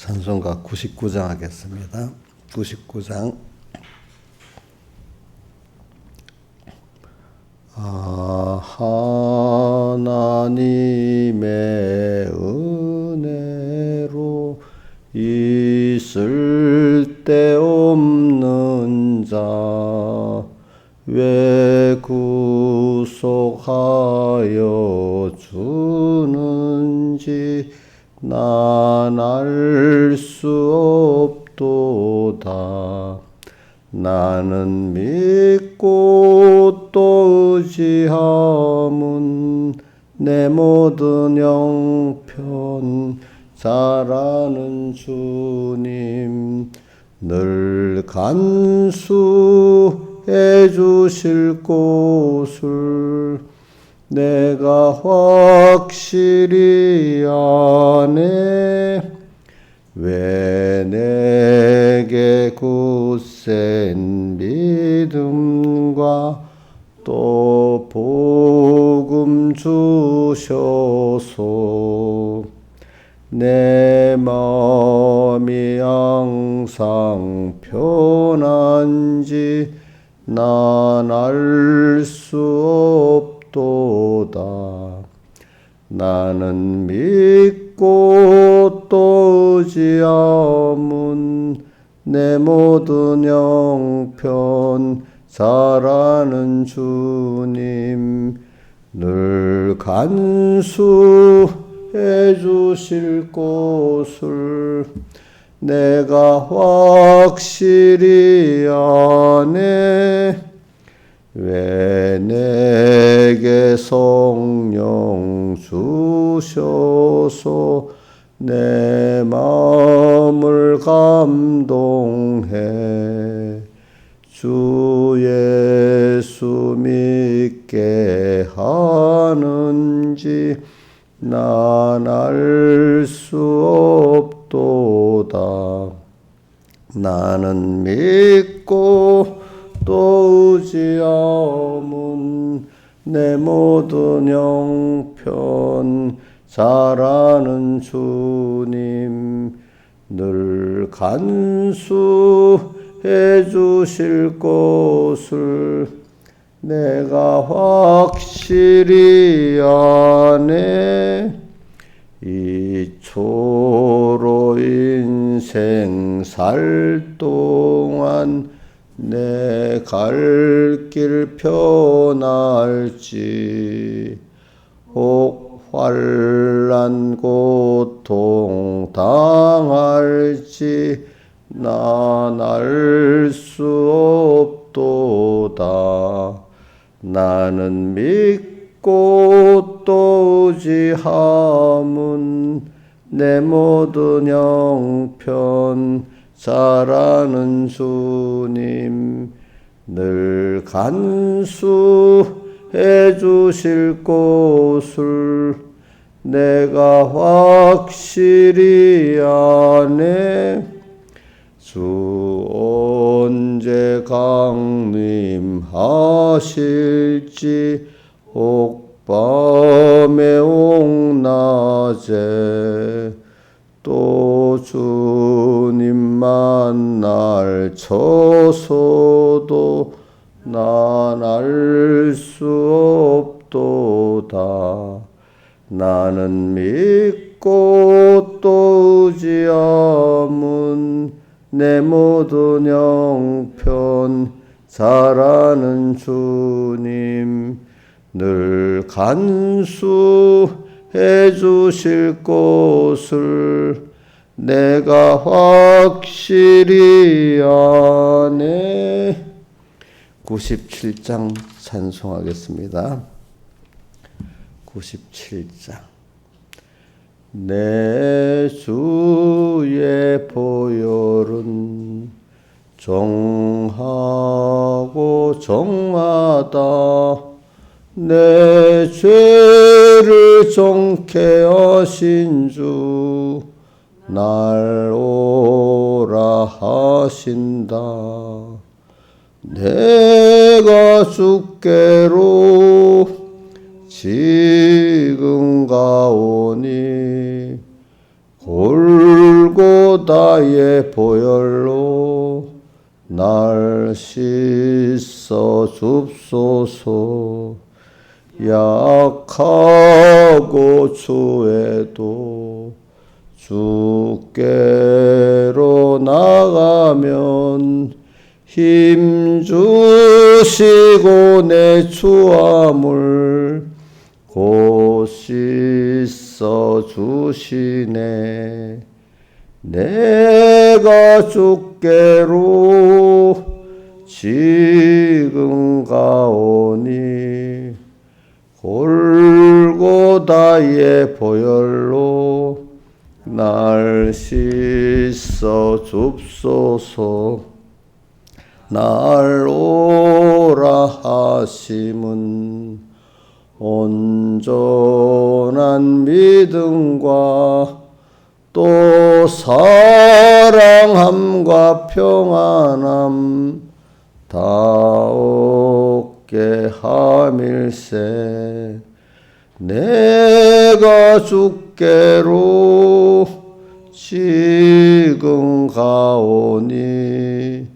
찬송가 99장 하겠습니다. 99장. 하나님의 은혜로 있을 데 없는 자 왜 구속하여 주는지 난 알 수 없도다. 나는 믿고 또 의지함은 내 모든 형편 잘 아는 주님 늘 간수해 주실 곳을 내가 확실히 아네. 왜 내게 굳센 믿음과 또 복음 주셔서 내 마음이 항상 편한지 난 알 수 없도다. 나는 믿고 또 의지함은 내 모든 형편 잘 아는 주님 늘 간수해 주실 곳을 내가 확실히 아네. 왜 내게 성령 주셔서 내 마음을 감동해 주 예수 믿게 하는지 난 알 수 없도다. 나는 믿고 또 의지함은 내 모든 형편 잘 아는 주님 늘 간수해 주실 곳을 내가 확실히 아네. 이 초로 인생 살 동안 내 갈 길 편할지 혹 환난 고통 당할지 난 알 수 없도다. 나는 믿고 또 의지함은 내 모든 형편 잘 아는 주님 늘 간수해 주실 곳을 내가 확실히 아네. 주 언제 강림하실지 혹 밤에 혹 낮에 또 주님 만날 쳐서도 난 알 수 없도다. 나는 믿고 또 의지함은 내 모든 형편 잘 아는 주님 늘 간수해 주실 곳을 내가 확실히 아네. 97장 찬송하겠습니다. 97장. 내 주의 보혈은 정하고 정하다. 내 죄를 정케 하신 주 날 오라 하신다. 내가 주께로 지금 가오니 골 골고다의 보혈로 날 씻어 줍소서. 약하고 추해도 주께로 나가면 힘 주시고 내 추함을 곧 씻어 주시네. 내가 주께로 지금 가오니 골고다의 보혈로 날 씻어 줍소서. 날 오라 하심은 온전한 믿음과 또 사랑함과 평안함 다 얻게 함일세. 내가 주께로 지금 가오니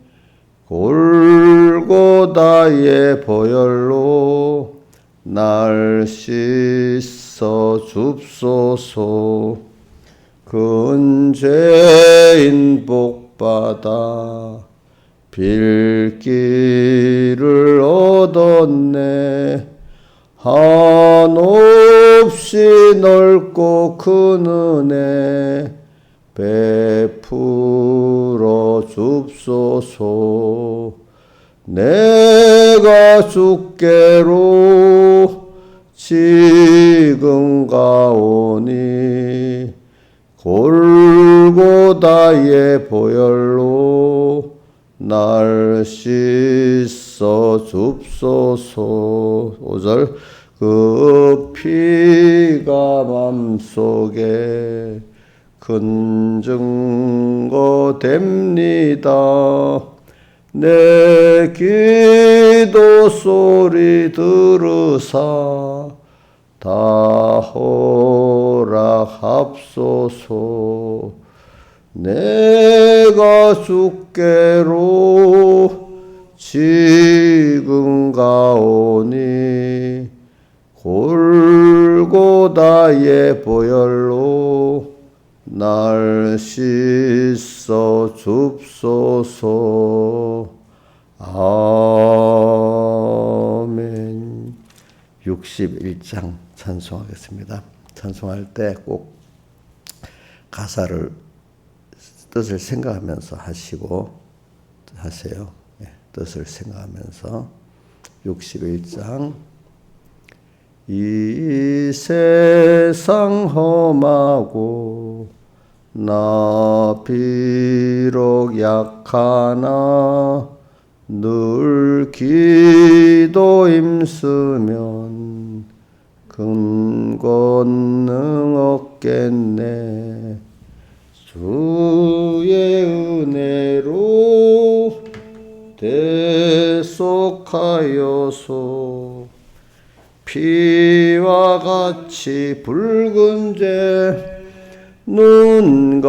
골고다의 보혈로 날 씻어 줍소서. 근죄인 복받아 빌기를 얻었네. 한없이 넓고 큰 은혜 베풀어 줍소서. 내가 주께로 지금 가오니 골고다의 보혈로 날 씻어 줍소서. 5절 그 피가 맘속에 큰 증거 됩니다. 내 기도 소리 들으사 다 허락합소서. 내가 주께로 지금 가오니 골고다의 보혈로 날 씻어 줍소서. 아멘. 61장 찬송하겠습니다. 찬송할 때 꼭 가사를 뜻을 생각하면서 하세요. 뜻을 생각하면서. 61장. 이 세상 험하고 나 비록 약하나 늘 기도 힘쓰면 큰 권능 얻겠네. 주의 은혜로 대속하여서 피와 같이 붉은 죄 눈같이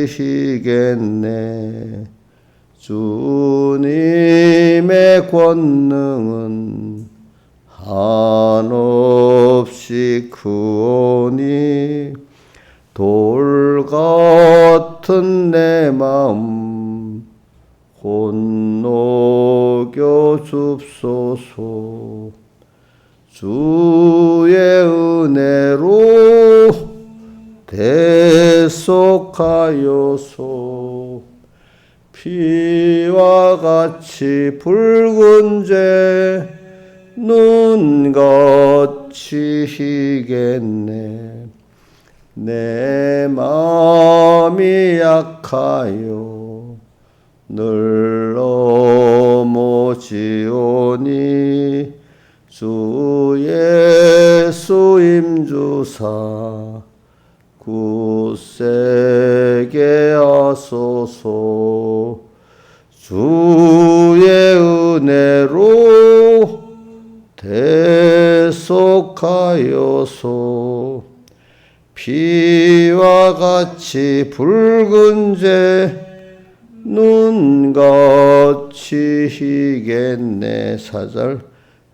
희겠네. 주님의 권능은 한없이 크오니 돌 같은 내 마음 혼녹여 줍소서. 주의 은혜로 대속하여서 피와 같이 붉은 죄 눈같이 희겠네. 내 마음이 약하여 늘 넘어지오니 주 예수 임주사 굳세게 하소서. 주의 은혜로 대속하여서 피와 피와 같이 붉은 죄 눈같이 희겠네. 4절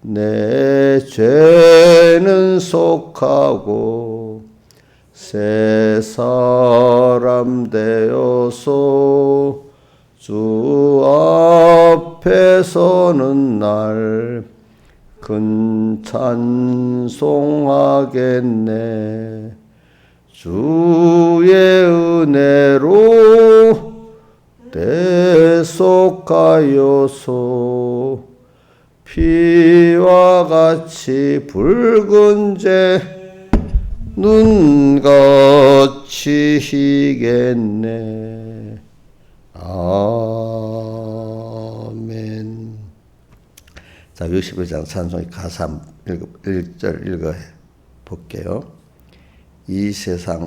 내 죄는 속하고 새 사람 되어서 주 앞에 서는 날 큰 찬송하겠네. 주의 은혜로 대속하여서 피와 같이 붉은 죄 눈같이 희겠네. 아멘. 자, 61장 찬송의 가사 1절 읽어 볼게요. 이 세상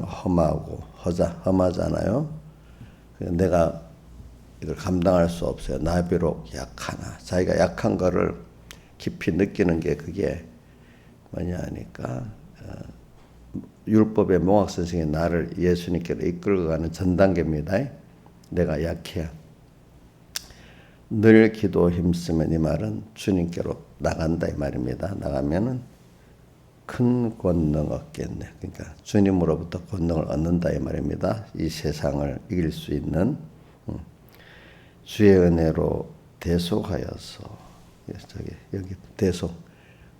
험하잖아요. 내가 이걸 감당할 수 없어요. 나 비록 약하나. 자기가 약한 거를 깊이 느끼는 게 그게 뭐냐 하니까 율법의 몽학 선생이 나를 예수님께로 이끌고 가는 전 단계입니다. 내가 약해야. 늘 기도 힘쓰면 이 말은 주님께로 나간다 이 말입니다. 나가면은 큰 권능 얻겠네. 그러니까 주님으로부터 권능을 얻는다 이 말입니다. 이 세상을 이길 수 있는 주의 은혜로 대속하여서 여기 대속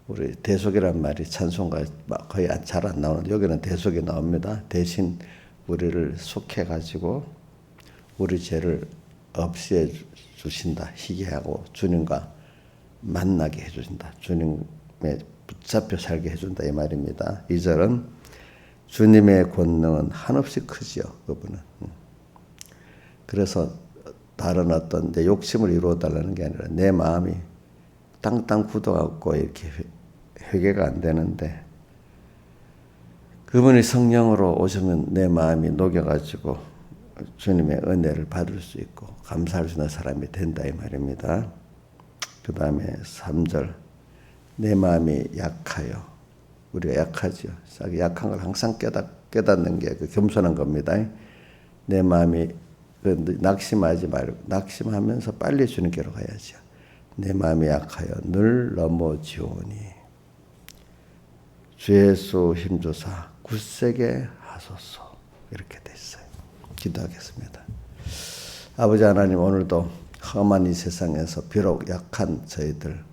우리 대속이란 말이 찬송가에 거의 잘 안 나오는데 여기는 대속이 나옵니다. 대신 우리를 속해 가지고 우리 죄를 없애 주신다. 희게 하고 주님과 만나게 해주신다. 주님의 붙잡혀 살게 해준다 이 말입니다. 2절은 주님의 권능은 한없이 크지요. 그분은. 그래서 다른 어떤 내 욕심을 이루어달라는 게 아니라 내 마음이 땅땅 굳어갖고 이렇게 회개가 안 되는데 그분이 성령으로 오시면 내 마음이 녹여가지고 주님의 은혜를 받을 수 있고 감사할 수 있는 사람이 된다 이 말입니다. 그 다음에 3절 내 마음이 약하여 우리가 약하죠. 약한 걸 항상 깨닫는 게 그 겸손한 겁니다. 내 마음이 낙심하지 말고 낙심하면서 빨리 주님께로 가야죠. 내 마음이 약하여 늘 넘어지오니 주 예수 힘주사 굳세게 하소서 이렇게 돼 있어요. 기도하겠습니다. 아버지 하나님 오늘도 험한 이 세상에서 비록 약한 저희들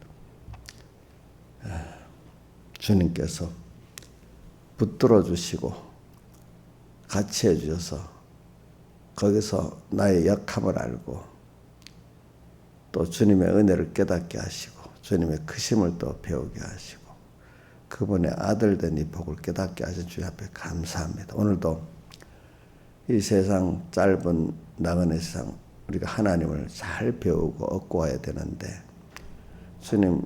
주님께서 붙들어 주시고 같이 해주셔서 거기서 나의 약함을 알고 또 주님의 은혜를 깨닫게 하시고 주님의 크심을 또 배우게 하시고 그분의 아들 된 이 복을 깨닫게 하신 주님 앞에 감사합니다. 오늘도 이 세상 짧은 나그네 세상 우리가 하나님을 잘 배우고 얻고 와야 되는데 주님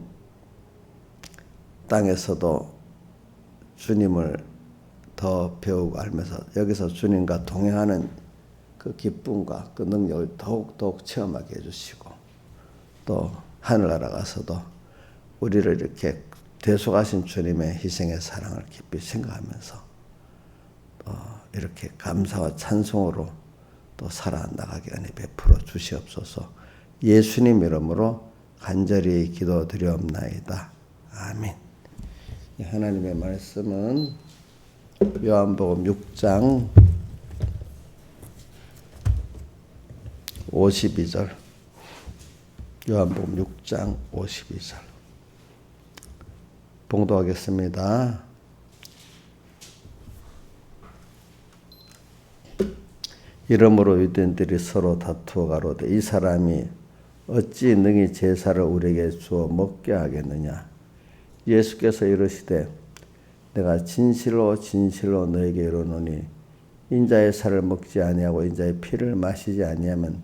땅에서도 주님을 더 배우고 알면서 여기서 주님과 동행하는 그 기쁨과 그 능력을 더욱 체험하게 해주시고 또 하늘나라 가서도 우리를 이렇게 대속하신 주님의 희생의 사랑을 깊이 생각하면서 이렇게 감사와 찬송으로 또 살아나가게 은혜 베풀어 주시옵소서. 예수님 이름으로 간절히 기도드리옵나이다. 아멘. 하나님의 말씀은 요한복음 6장 52절 요한복음 6장 52절 봉독하겠습니다. 이러므로 유대인들이 서로 다투어 가로되 이 사람이 어찌 능히 제사를 우리에게 주어 먹게 하겠느냐. 예수께서 이르시되 내가 진실로 너에게 이르노니 인자의 살을 먹지 아니하고 인자의 피를 마시지 아니하면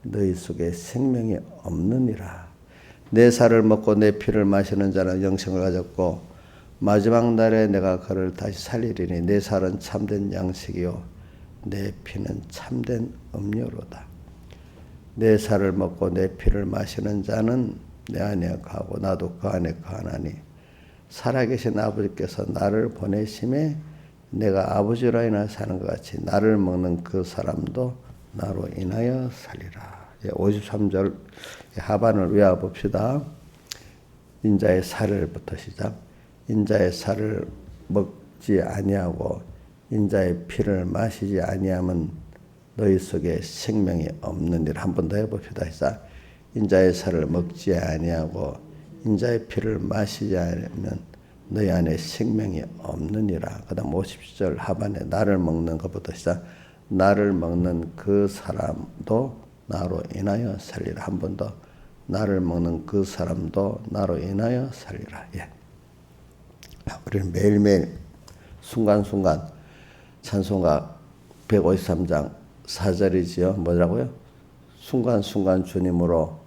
너희 속에 생명이 없느니라. 내 살을 먹고 내 피를 마시는 자는 영생을 가졌고 마지막 날에 내가 그를 다시 살리리니 내 살은 참된 양식이요 내 피는 참된 음료로다. 내 살을 먹고 내 피를 마시는 자는 내 안에 거하고 나도 그 안에 거하나니 살아계신 아버지께서 나를 보내심에 내가 아버지로 인하여 사는 것 같이 나를 먹는 그 사람도 나로 인하여 살리라. 53절 하반을 외워봅시다. 인자의 살을부터 시작. 인자의 살을 먹지 아니하고 인자의 피를 마시지 아니하면 너희 속에 생명이 없느니라. 한 번 더 해봅시다. 시작. 인자의 살을 먹지 아니하고 인자의 피를 마시지 않으면 너희 안에 생명이 없느니라. 그 다음 50절 하반에 나를 먹는 것부터 시작. 나를 먹는 그 사람도 나로 인하여 살리라. 한 번 더. 나를 먹는 그 사람도 나로 인하여 살리라. 예. 우리는 매일매일 순간순간 찬송가 153장 4절이지요. 뭐라고요? 순간순간 주님으로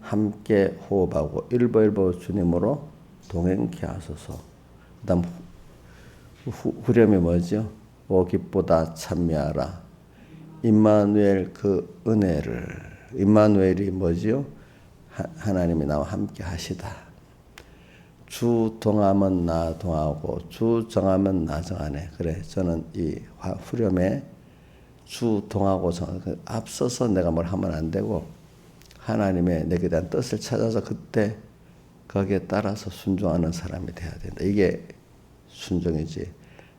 함께 호흡하고 일보일보 주님으로 동행케 하소서. 그 다음 후렴이 뭐죠? 오 기쁘다 찬미하라. 임마누엘 그 은혜를. 임마누엘이 뭐지요? 하나님이 나와 함께 하시다. 주 동하면 나 동하고 주 정하면 나 정하네. 그래 저는 이 후렴에 주 동하고 정 앞서서 내가 뭘 하면 안 되고 하나님의 내게 대한 뜻을 찾아서 그때 거기에 따라서 순종하는 사람이 돼야 된다. 이게 순종이지.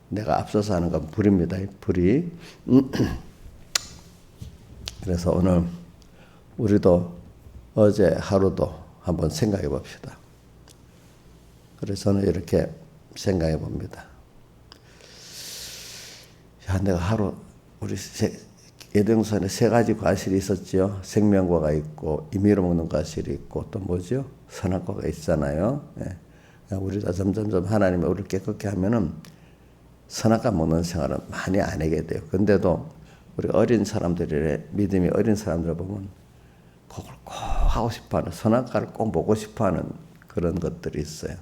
내가 앞서서 하는 건 불입니다. 불이. 그래서 오늘 우리도 어제 하루도 한번 생각해 봅시다. 그래서 저는 이렇게 생각해 봅니다. 야, 내가 하루 우리 예등선에 3가지 과실이 있었지요. 생명과가 있고 임의로 먹는 과실이 있고 또 뭐죠? 선악과가 있잖아요. 예. 우리가 점점점 하나님이 우리를 깨끗게 하면은 선악과 먹는 생활은 많이 안 하게 돼요. 근데도 우리 어린 사람들의 믿음이 어린 사람들 보면 그걸 꼭 하고 싶어하는 선악과를 꼭 먹고 싶어하는 그런 것들이 있어요.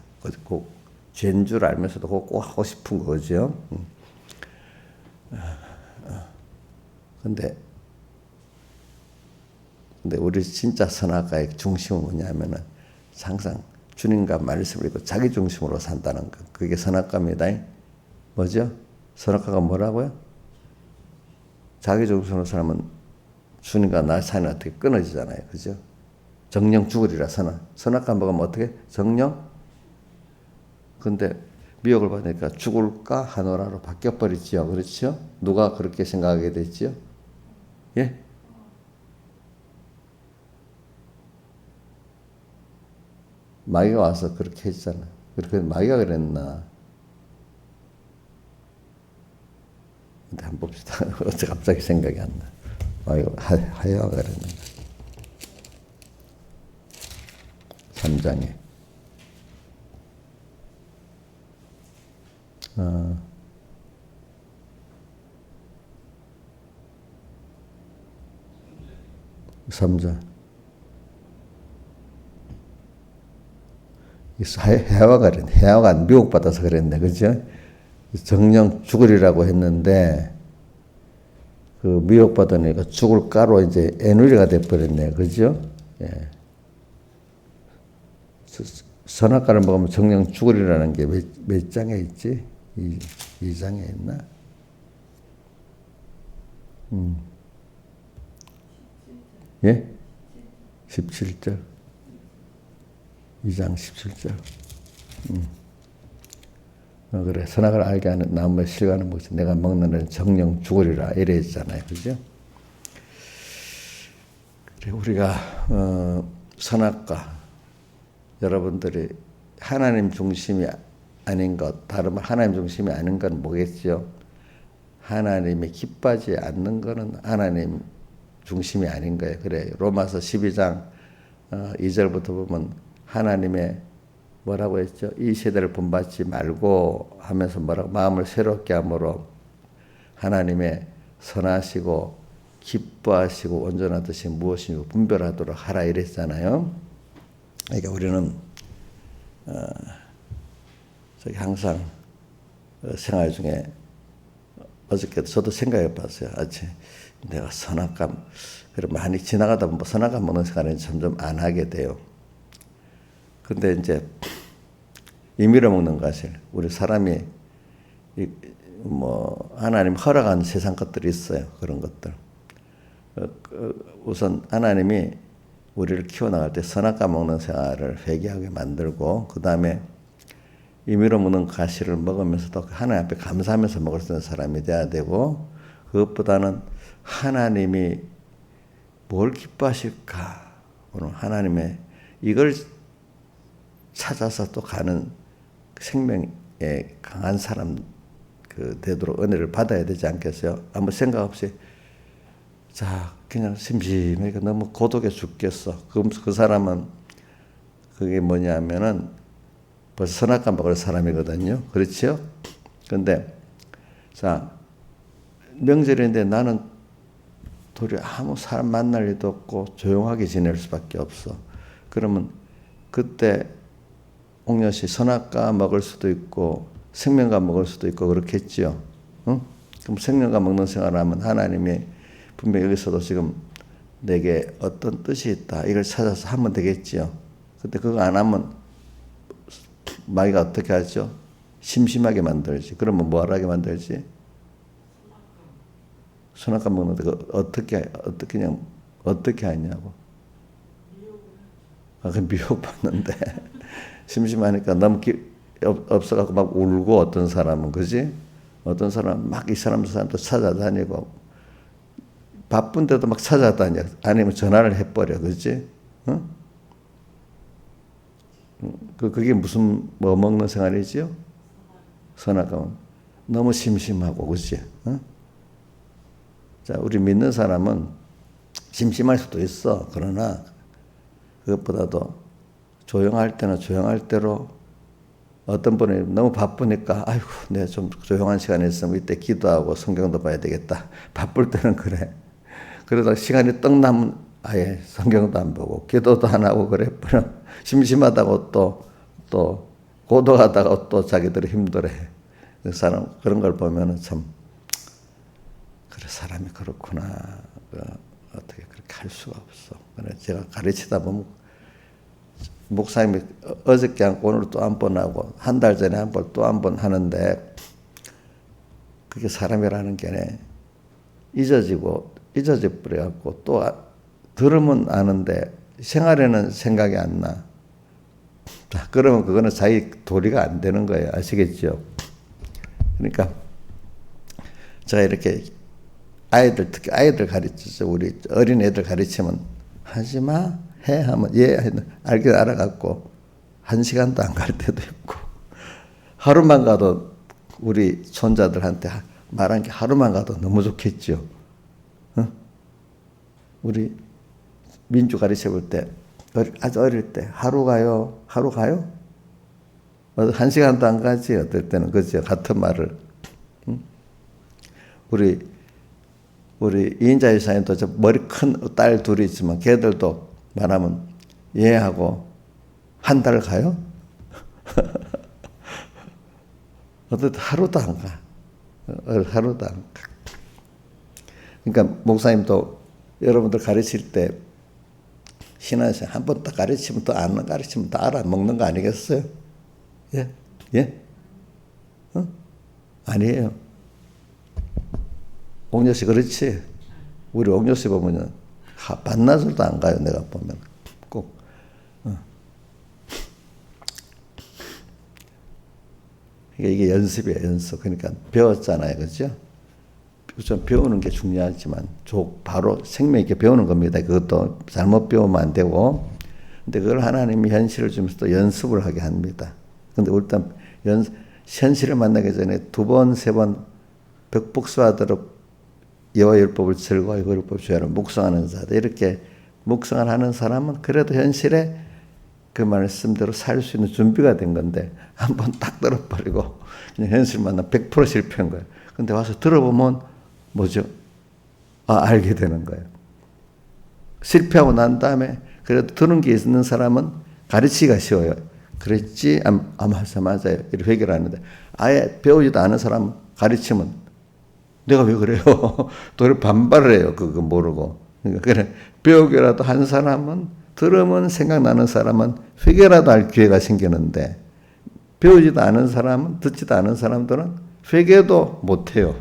꼭 죄인 줄 알면서도 그거 꼭 하고 싶은 거죠. 근데 우리 진짜 선악과의 중심은 뭐냐면은 항상 주님과 말씀을 읽고 자기 중심으로 산다는 것. 그게 선악과입니다. 뭐죠? 선악과가 뭐라고요? 자기 중심으로 살면 주님과 나 사이는 어떻게 끊어지잖아요. 그죠? 정령 죽으리라 선악과 먹으면 어떻게? 정령? 근데 미혹을 받으니까 죽을까 하노라로 바뀌어버리지요. 그렇죠? 누가 그렇게 생각하게 됐지요? 예? 마귀가 와서 그렇게 했잖아. 그렇게 마귀가 그랬나? 근데 한번 봅시다. 어째 갑자기 생각이 안 나. 마귀가 하여가 그랬는가? 3장에. 어. 3장. 해와가 그랬네. 해와가 미혹받아서 그랬네. 그죠? 정령 죽으리라고 했는데, 그 미혹받으니까 죽을 가로 이제 애누리가 돼버렸네. 그죠? 예. 선악과를 먹으면 정령 죽으리라는 게 몇 장에 있지? 2장에 있나? 예? 17절. 2장 17절. 그래. 선악을 알게 하는 나무의 실과는 무엇이 내가 먹는 애는 정령 죽으리라. 이래 있잖아요. 그죠? 그래, 우리가, 선악과, 여러분들이 하나님 중심이 아닌 것, 다른 말 하나님 중심이 아닌 건 뭐겠죠? 하나님이 기뻐하지 않는 것은 하나님 중심이 아닌 거예요. 그래. 로마서 12장 2절부터 보면 하나님의 뭐라고 했죠? 이 세대를 본받지 말고 하면서 뭐라고 마음을 새롭게 함으로 하나님의 선하시고 기뻐하시고 온전한 뜻이 무엇인지 분별하도록 하라 이랬잖아요. 그러니까 우리는 저기 항상 생활 중에 어저께도 저도 생각해 봤어요. 아침 내가 선악감 그래 많이 지나가다 보면 선악감 먹는 생활은 점점 안 하게 돼요. 근데 이제 임의로 먹는 과실 우리 사람이 하나님 허락한 세상 것들이 있어요. 그런 것들. 우선 하나님이 우리를 키워나갈 때 선악과 먹는 생활을 회개하게 만들고, 그 다음에 임의로 먹는 과실을 먹으면서도 하나님 앞에 감사하면서 먹을 수 있는 사람이 돼야 되고, 그것보다는 하나님이 뭘 기뻐하실까? 오늘 하나님의 이걸 찾아서 또 가는 생명에 강한 사람 되도록 은혜를 받아야 되지 않겠어요? 아무 생각 없이 자 그냥 심심하게 너무 고독해 죽겠어. 그 사람은 그게 뭐냐면은 벌써 선악과 먹을 사람이거든요. 그렇죠? 근데 자 명절인데 나는 도리어 아무 사람 만날 일도 없고 조용하게 지낼 수밖에 없어. 그러면 그때 옥녀씨 선악과 먹을 수도 있고 생명과 먹을 수도 있고 그렇겠지요. 응? 그럼 생명과 먹는 생활을 하면 하나님이 분명히 여기서도 지금 내게 어떤 뜻이 있다. 이걸 찾아서 하면 되겠지요. 근데 그거 안 하면 마귀가 어떻게 하죠? 심심하게 만들지. 그러면 뭐 하게 만들지? 선악과 먹는데 어떻게 하냐고. 그 미혹받는데 심심하니까 너무 없어갖고 막 울고 어떤 사람은 그지? 어떤 사람은 막 이 사람도 찾아다니고 바쁜데도 막 찾아다녀. 아니면 전화를 해버려. 그지? 응? 그게 무슨 뭐 먹는 생활이지요? 선악과 너무 심심하고 그지? 응? 자, 우리 믿는 사람은 심심할 수도 있어. 그러나 그것보다도 조용할 때는 조용할 대로 어떤 분이 너무 바쁘니까 아이고 내가 좀 조용한 시간이 있으면 이때 기도하고 성경도 봐야 되겠다. 바쁠 때는 그래. 그러다 시간이 떡 나면 아예 성경도 안 보고 기도도 안 하고 그래. 심심하다고 또 고독하다고 또 자기들이 힘들어해. 그 사람 그런 걸 보면은 참 그래 사람이 그렇구나. 어떻게 그렇게 할 수가 없어. 그래 제가 가르치다 보면 목사님이 어저께 한 번 오늘 또 한 번 하고 한 달 전에 한 번 또 한 번 하는데 그게 사람이라는 게 잊어져 버려갖고 또 들으면 아는데 생활에는 생각이 안 나. 자, 그러면 그거는 자기 도리가 안 되는 거예요. 아시겠죠? 그러니까 제가 이렇게 특히 아이들 가르치죠. 우리 어린 애들 가르치면 하지 마, 해 하면 예 알긴 알아갖고 1시간도 안 갈 때도 있고 하루만 가도 우리 손자들한테 말한 게 하루만 가도 너무 좋겠죠. 어? 우리 민주 가르쳐 볼 때 아주 어릴 때 하루 가요? 1시간도 안 가지. 어떨 때는 그죠? 같은 말을. 응? 우리 이인자 여사님도 저 머리 큰 딸 둘이 있지만 걔들도 말하면 예 하고 한 달 가요? 어쨌든 하루도 안 가. 하루도 안 가. 그러니까 목사님도 여러분들 가르칠 때 신앙에서 한 번 딱 가르치면 또 안 가르치면 다 알아먹는 거 아니겠어요? 예? 예? 어? 아니에요. 옥녀씨 그렇지? 우리 옥녀씨 보면은 반나절도 안 가요. 내가 보면 꼭. 이게 연습이에요. 연습. 그러니까 배웠잖아요. 그렇죠? 좀 배우는 게 중요하지만 바로 생명 있게 배우는 겁니다. 그것도 잘못 배우면 안 되고. 근데 그걸 하나님이 현실을 주면서 또 연습을 하게 합니다. 근데 일단 현실을 만나기 전에 2번, 3번 벽복수하도록 여호와 율법을 즐거워 여호와 율법 주야로 묵상하는 자들. 이렇게 묵상을 하는 사람은 그래도 현실에 그 말씀대로 살 수 있는 준비가 된 건데 한번 딱 들어버리고 그냥 현실 만나 100% 실패한 거예요. 근데 와서 들어보면 뭐죠? 알게 되는 거예요. 실패하고 난 다음에 그래도 들은 게 있는 사람은 가르치기가 쉬워요. 그랬지? 맞아요. 이렇게 회개를 하는데 아예 배우지도 않은 사람 가르치면 내가 왜 그래요? 또 반발을 해요. 그거 모르고. 그러니까 그래 배우기라도 한 사람은 들으면 생각나는 사람은 회개라도 할 기회가 생기는데 배우지도 않은 사람은 듣지도 않은 사람들은 회개도 못해요.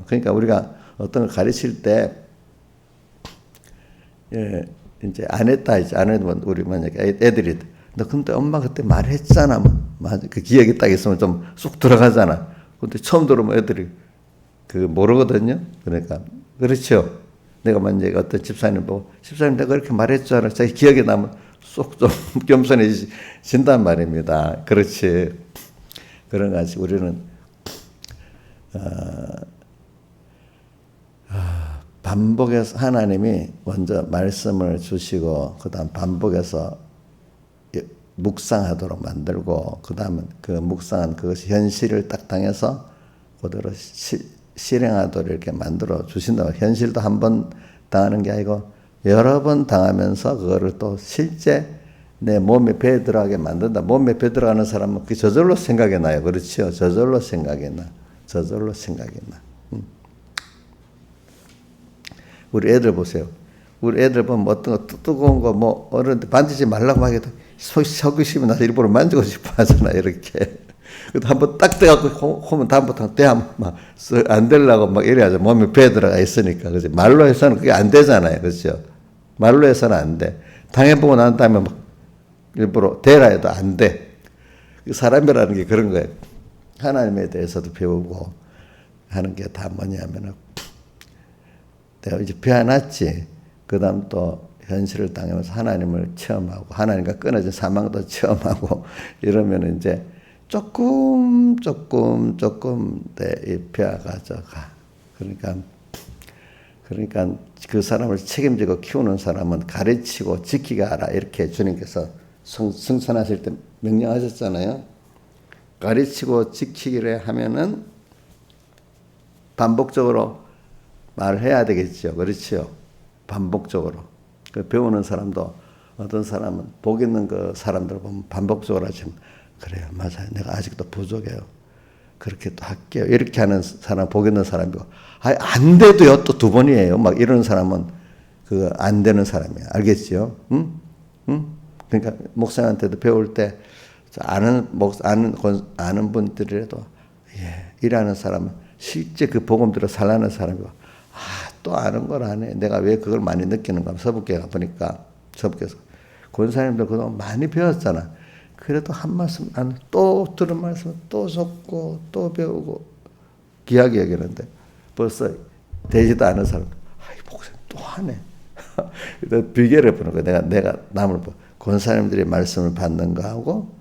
그러니까 우리가 어떤 걸 가르칠 때, 예, 이제 안 했다, 이제 안 해도 우리 만약에 애들이, 너 근데 엄마 그때 말했잖아. 맞아. 그 기억이 딱 있으면 좀 쑥 들어가잖아. 근데 처음 들으면 애들이 그 모르거든요. 그러니까, 그렇죠. 내가 만약에 어떤 집사님 보고, 집사님 내가 그렇게 말했잖아. 자기 기억에 남으면 쏙 좀 겸손해진단 말입니다. 그렇지. 그런 거 가지고 우리는, 반복해서 하나님이 먼저 말씀을 주시고, 그 다음 반복해서 묵상하도록 만들고, 그 다음은 그 묵상한 그것이 현실을 딱 당해서 그대로 실행하도록 이렇게 만들어 주신다고. 현실도 한 번 당하는 게 아니고 여러 번 당하면서 그거를 또 실제 내 몸에 배에 들어가게 만든다. 몸에 배 들어가는 사람은 그게 저절로 생각이 나요. 그렇죠? 저절로 생각이 나. 저절로 생각이 나. 우리 애들 보세요. 우리 애들 보면 어떤 거 뜨거운 거 뭐 어른한테 만지지 말라고 하기도 속이시면 나서 일부러 만지고 싶어 하잖아. 이렇게. 한번 딱 돼갖고 하면 다음부터 대하면 막안 되려고 막 이래야죠. 몸에 배에 들어가 있으니까. 그지? 말로 해서는 그게 안 되잖아요. 그렇죠? 말로 해서는 안 돼. 당해보고 난 다음에 막 일부러 되라 해도 안 돼. 사람이라는 게 그런 거예요. 하나님에 대해서도 배우고 하는 게 다 뭐냐면은 내가 이제 배워놨지. 그 다음 또 현실을 당하면서 하나님을 체험하고 하나님과 끊어진 사망도 체험하고 이러면 이제 조금 배워가져 가. 그러니까 그 사람을 책임지고 키우는 사람은 가르치고 지키게 하라. 이렇게 주님께서 승천하실 때 명령하셨잖아요. 가르치고 지키기를 하면은 반복적으로 말을 해야 되겠죠. 그렇죠. 반복적으로. 그 배우는 사람도 어떤 사람은 복 있는 그 사람들 보면 반복적으로 하지만 그래요. 맞아요. 내가 아직도 부족해요. 그렇게 또 할게요. 이렇게 하는 사람, 복 있는 사람이고, 안 돼도요, 또 두 번이에요. 막 이런 사람은 그 안 되는 사람이에요. 알겠지요? 응? 그러니까 목사님한테도 배울 때, 아는 분들이라도, 예, 일하는 사람은 실제 그 복음대로 살라는 사람이고, 또 아는 걸 안 해. 내가 왜 그걸 많이 느끼는가. 서북교회 가보니까, 서북교회에서. 권사님들 그동안 많이 배웠잖아. 그래도 한 말씀, 또 들은 말씀 또 적고, 또 배우고, 귀하게 여기는데, 벌써 되지도 않은 사람, 목사님 또 하네. 비교를 보는 거야. 내가 남을 봐. 권사님들이 말씀을 받는 거하고,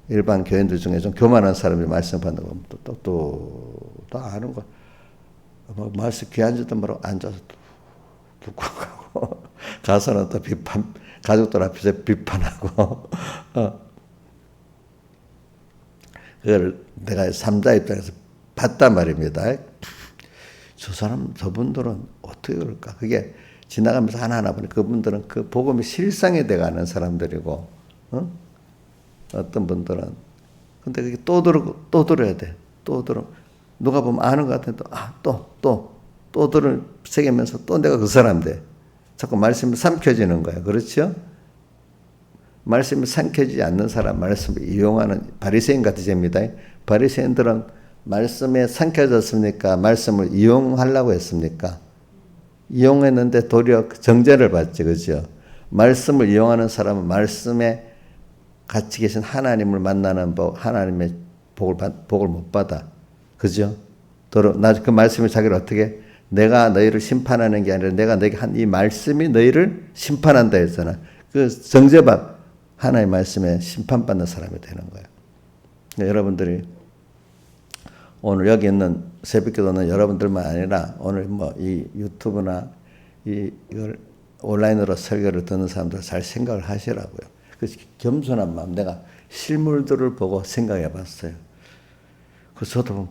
일반 교인들 중에 좀 교만한 사람이 말씀 받는 거, 또 아는 거. 뭐 말씀 귀 앉아도 뭐라고 앉아서 듣고 가고, 가서는 또 가족들 앞에서 비판하고, 그걸 내가 삼자 입장에서 봤단 말입니다. 저분들은 어떻게 그럴까? 그게 지나가면서 하나하나 보니 그분들은 그 복음이 실상이 돼가는 사람들이고, 어떤 분들은, 근데 그게 또 들어야 돼. 또 들어. 누가 보면 아는 것 같은데, 또 들을 새기면서 또 내가 그 사람 돼. 자꾸 말씀이 삼켜지는 거야. 그렇죠? 말씀이 삼켜지지 않는 사람, 말씀을 이용하는 바리새인 같이 됩니다. 바리새인들은 말씀에 삼켜졌습니까? 말씀을 이용하려고 했습니까? 이용했는데 도리어 정죄를 받지, 그죠? 말씀을 이용하는 사람은 말씀에 같이 계신 하나님을 만나는 하나님의 복을 못 받아. 그죠? 그 말씀이 자기를 어떻게, 내가 너희를 심판하는 게 아니라 내가 너에게 한 이 말씀이 너희를 심판한다 했잖아. 그 정죄받, 하나님의 말씀에 심판받는 사람이 되는 거예요. 여러분들이 오늘 여기 있는 새벽기도는 여러분들만 아니라 오늘 뭐 이 유튜브나 이걸 온라인으로 설교를 듣는 사람들 잘 생각을 하시라고요. 그래서 겸손한 마음, 내가 실물들을 보고 생각해 봤어요. 그래서 저도 보면,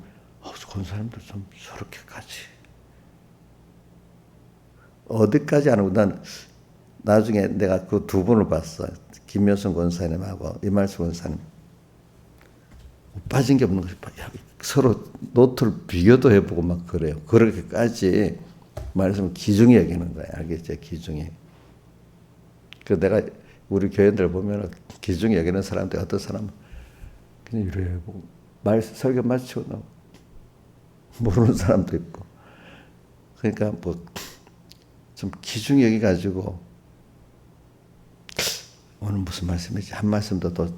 권사님들 좀 저렇게까지. 어디까지 안 하고, 난 나중에 내가 그 두 분을 봤어. 김효선 권사님하고 이말수 권사님. 빠진 게 없는 거지. 서로 노트를 비교도 해보고 막 그래요. 그렇게까지 말씀을 귀중히 여기는 거야. 알겠죠? 귀중히. 그 내가 우리 교인들 보면 귀중히 여기는 사람들 어떤 사람은 그냥 이래 보고 설교 마치고 나오고 모르는 사람도 있고. 그러니까 뭐 좀 기중 여기 가지고 오늘 무슨 말씀이지? 한 말씀도 또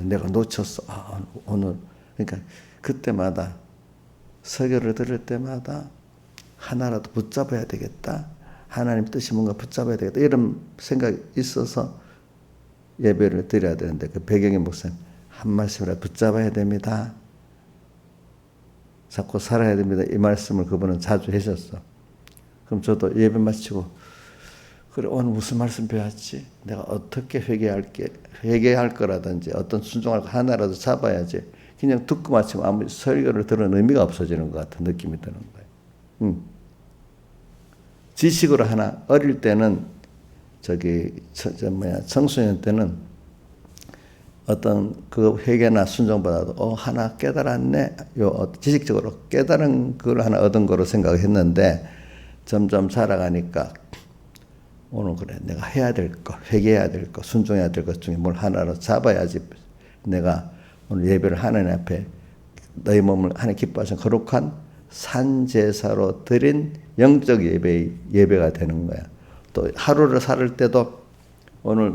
내가 놓쳤어. 오늘 그러니까 그때마다 설교를 들을 때마다 하나라도 붙잡아야 되겠다. 하나님 뜻이 뭔가 붙잡아야 되겠다. 이런 생각이 있어서 예배를 드려야 되는데 그 배경이 무슨 한 말씀이라도 붙잡아야 됩니다. 자꾸 살아야 됩니다. 이 말씀을 그분은 자주 하셨어. 그럼 저도 예배 마치고 그래 오늘 무슨 말씀 배웠지? 내가 어떻게 회개할 거라든지 어떤 순종할 거 하나라도 잡아야지. 그냥 듣고 마치면 아무 설교를 들은 의미가 없어지는 것 같은 느낌이 드는 거예요. 지식으로 하나 어릴 때는 청소년 때는 어떤 그 회개나 순종보다도 하나 깨달았네. 지식적으로 깨달은 걸 하나 얻은 거로 생각했는데 점점 자라가니까 오늘 그래 내가 해야 될 거, 회개해야 될 거, 순종해야 될 것 중에 뭘 하나로 잡아야지 내가 오늘 예배를 하나님 앞에 너희 몸을 하나님 기뻐하시는 거룩한 산제사로 드린 영적 예배가 되는 거야. 또 하루를 살 때도 오늘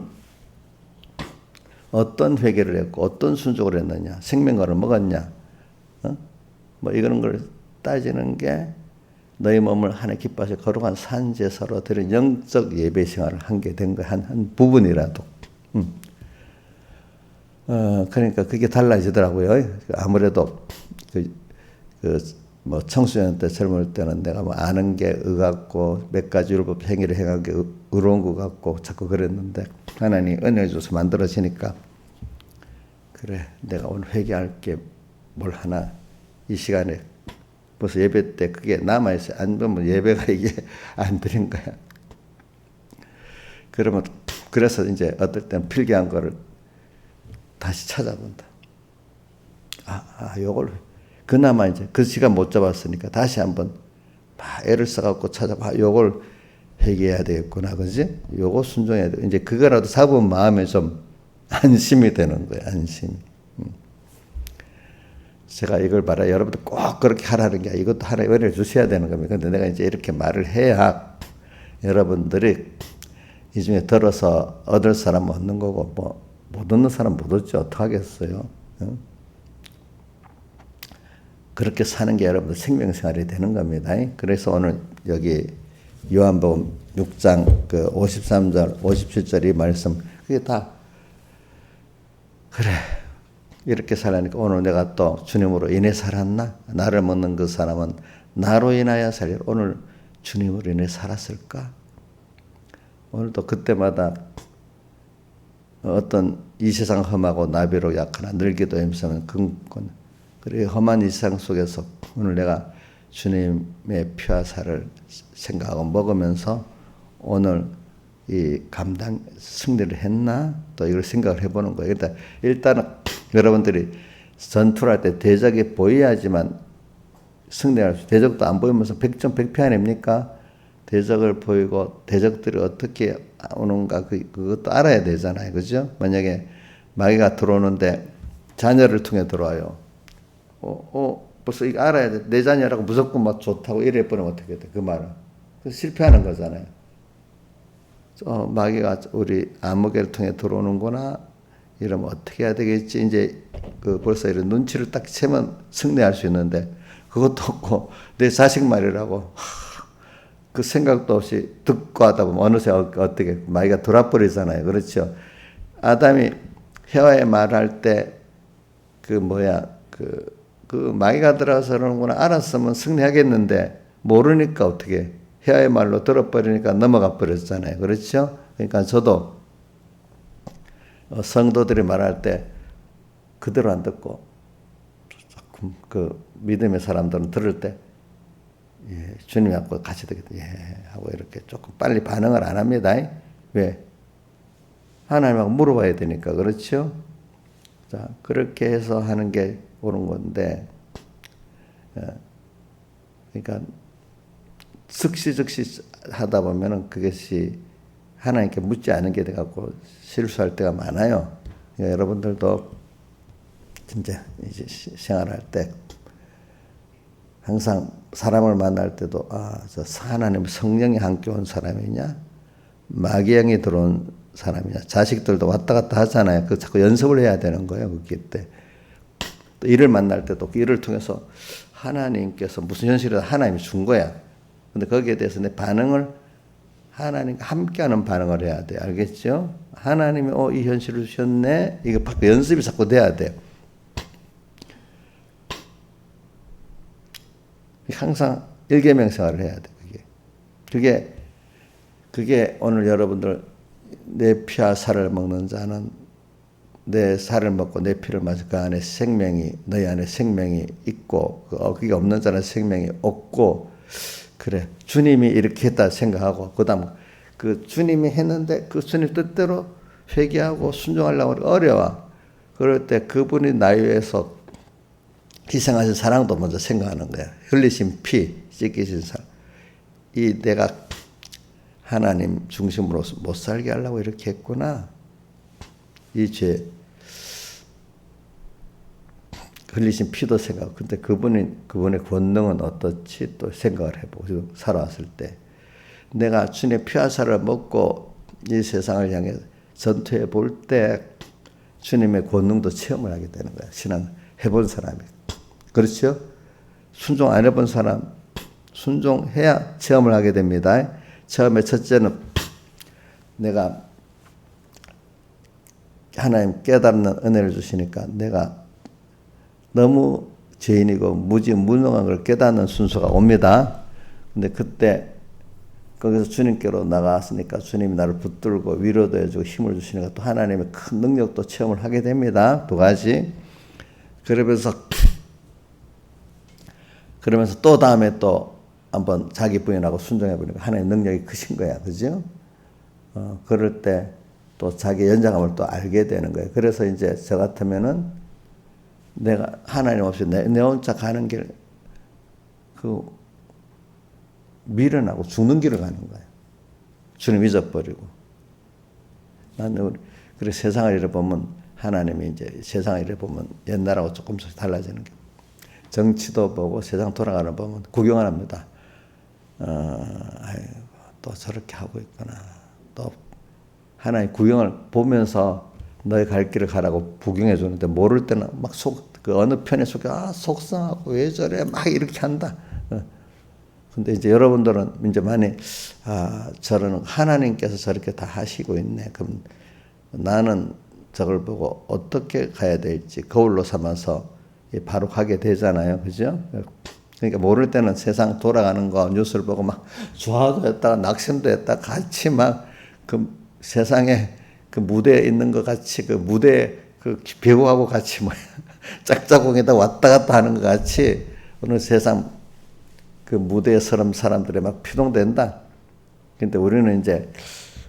어떤 회개를 했고 어떤 순종을 했느냐, 생명과를 먹었냐, 뭐 이런 걸 따지는 게 너희 몸을 하나님 기뻐하시는 거룩한 산제사로 드린 영적 예배 생활을 한 게 된 거야. 한 부분이라도. 그러니까 그게 달라지더라고요. 아무래도 뭐 청소년 때 젊을 때는 내가 뭐 아는 게 의같고 몇 가지 율법 행위를 행한 게 의로운 것 같고 자꾸 그랬는데 하나님 은혜 줘서 만들어지니까 그래 내가 오늘 회개할 게 뭘 하나 이 시간에 벌써 예배 때 그게 남아있어요. 안 그러면 예배가 이게 안 드린 거야. 그래서 이제 어떨 땐 필기한 거를 다시 찾아본다. 요걸 그나마 이제 그 시간 못 잡았으니까 다시 한번 애를 써갖고 찾아봐. 요걸 회개해야 되겠구나, 그지? 요거 순종해야 돼. 이제 그거라도 잡으면 마음에 좀 안심이 되는 거예요. 안심이. 제가 이걸 봐라. 여러분들 꼭 그렇게 하라는 게 이것도 하나님 은혜를 주셔야 되는 겁니다. 근데 내가 이제 이렇게 말을 해야 여러분들이 이 중에 들어서 얻을 사람은 얻는 거고 뭐 못 얻는 사람 못 얻지 어떡하겠어요. 그렇게 사는 게 여러분들 생명생활이 되는 겁니다. 그래서 오늘 여기 요한복음 6장 그 53절 57절 이 말씀 그게 다 그래 이렇게 살라니까 오늘 내가 또 주님으로 인해 살았나? 나를 먹는 그 사람은 나로 인하여 살리라. 오늘 주님으로 인해 살았을까? 오늘도 그때마다 어떤 이 세상 험하고 나비로 약하나 늙기도 힘쓰는 근권 그래 험한 이 세상 속에서 오늘 내가 주님의 피와 살을 생각하고 먹으면서 오늘 이 감당 승리를 했나? 또 이걸 생각을 해보는 거예요. 일단은 여러분들이 전투를 할 때 대적이 보여야지만 승리할 수. 대적도 안 보이면서 백전백패 아닙니까? 대적을 보이고 대적들이 어떻게 오는가 그것도 알아야 되잖아요, 그죠? 만약에 마귀가 들어오는데 자녀를 통해 들어와요. 벌써 이거 알아야 돼. 내 자녀라고 무조건 막 좋다고 이래 버리면 어떻게 돼? 그 말은 실패하는 거잖아요. 마귀가 우리 아무개를 통해 들어오는구나. 이러면 어떻게 해야 되겠지? 이제 벌써 이런 눈치를 딱 채면 승리할 수 있는데 그것도 없고 내 자식 말이라고 그 생각도 없이 듣고 하다 보면 어느새 어떻게 마귀가 돌아버리잖아요. 그렇죠? 아담이 헤와의 말할 때 그 마귀가 들어가서 그러는구나 알았으면 승리하겠는데 모르니까 어떻게 헤와의 말로 들어버리니까 넘어가 버렸잖아요. 그렇죠? 그러니까 저도 성도들이 말할 때 그대로 안 듣고 조금 그 믿음의 사람들은 들을 때 주님 앞에 같이 듣겠다. 하고 이렇게 조금 빨리 반응을 안 합니다. 왜? 하나님하고 물어봐야 되니까. 그렇죠? 자, 그렇게 해서 하는 게 옳은 건데 그러니까 즉시 하다 보면은 그것이 하나님께 묻지 않은 게 돼갖고 실수할 때가 많아요. 그러니까 여러분들도 진짜 이제 생활할 때 항상 사람을 만날 때도 저 하나님 성령이 함께 온 사람이냐 마귀형이 들어온 사람이냐. 자식들도 왔다 갔다 하잖아요. 그 자꾸 연습을 해야 되는 거예요. 그기 때. 또 일을 만날 때도 그 일을 통해서 하나님께서 무슨 현실을 하나님이 준 거야. 근데 거기에 대해서 내 반응을 하나님과 함께하는 반응을 해야 돼. 알겠죠? 하나님이 이 현실을 주셨네. 이거 연습이 자꾸 돼야 돼요. 항상 일계명 생활을 해야 돼. 그게 오늘 여러분들 내 피와 살을 먹는 자는 내 살을 먹고 내 피를 마시고 그 안에 너희 안에 생명이 있고 그게 없는 자는 생명이 없고 그래 주님이 이렇게 했다 생각하고 그다음 그 주님이 했는데 그 주님 뜻대로 회개하고 순종하려고 어려워. 그럴 때 그분이 나를 위해서 희생하신 사랑도 먼저 생각하는 거야. 흘리신 피, 씻기신 사랑. 내가 하나님 중심으로 못 살게 하려고 이렇게 했구나. 이 죄, 흘리신 피도 생각하고. 근데 그분의 권능은 어떻지? 또 생각을 해보고, 살아왔을 때. 내가 주님의 피와 살을 먹고 이 세상을 향해 전투해 볼 때 주님의 권능도 체험을 하게 되는 거야. 신앙 해본 사람이. 그렇죠? 순종 안 해본 사람, 순종해야 체험을 하게 됩니다. 처음에 첫째는 내가 하나님 깨닫는 은혜를 주시니까 내가 너무 죄인이고 무능한 걸 깨닫는 순서가 옵니다. 근데 그때 거기서 주님께로 나갔으니까 주님이 나를 붙들고 위로도 해주고 힘을 주시니까 또 하나님의 큰 능력도 체험을 하게 됩니다. 두 가지. 그러면서 또 다음에 또 한번 자기 부인하고 순종해 보니까 하나님의 능력이 크신 거야. 그죠? 그럴 때 또 자기 연장함을 또 알게 되는 거예요. 그래서 이제 저 같으면은 내가 하나님 없이 내 혼자 가는 길, 미련하고 죽는 길을 가는 거예요. 주님 잊어버리고. 그래 세상을 이래보면 하나님이 이제 세상을 이래보면 옛날하고 조금씩 달라지는 게. 정치도 보고 세상 돌아가는 거 보면 구경을 합니다. 아이고, 또 저렇게 하고 있구나. 또 하나님 구경을 보면서 너의 갈 길을 가라고 부경해 주는데 모를 때는 막 어느 편에 속에 속상하고 왜 저래 막 이렇게 한다. 근데 이제 여러분들은 이제 많이 저런 하나님께서 저렇게 다 하시고 있네. 그럼 나는 저걸 보고 어떻게 가야 될지 거울로 삼아서 바로 가게 되잖아요. 그죠? 그러니까 모를 때는 세상 돌아가는 거 뉴스를 보고 막 좋아도 했다가 낙심도 했다가 같이 막 그 세상에 그 무대에 있는 것 같이 그 무대에 그 배우하고 같이 뭐 짝짝꿍에다 왔다 갔다 하는 것 같이 어느 세상 그 무대에 서는 사람들이 막 피동된다. 근데 우리는 이제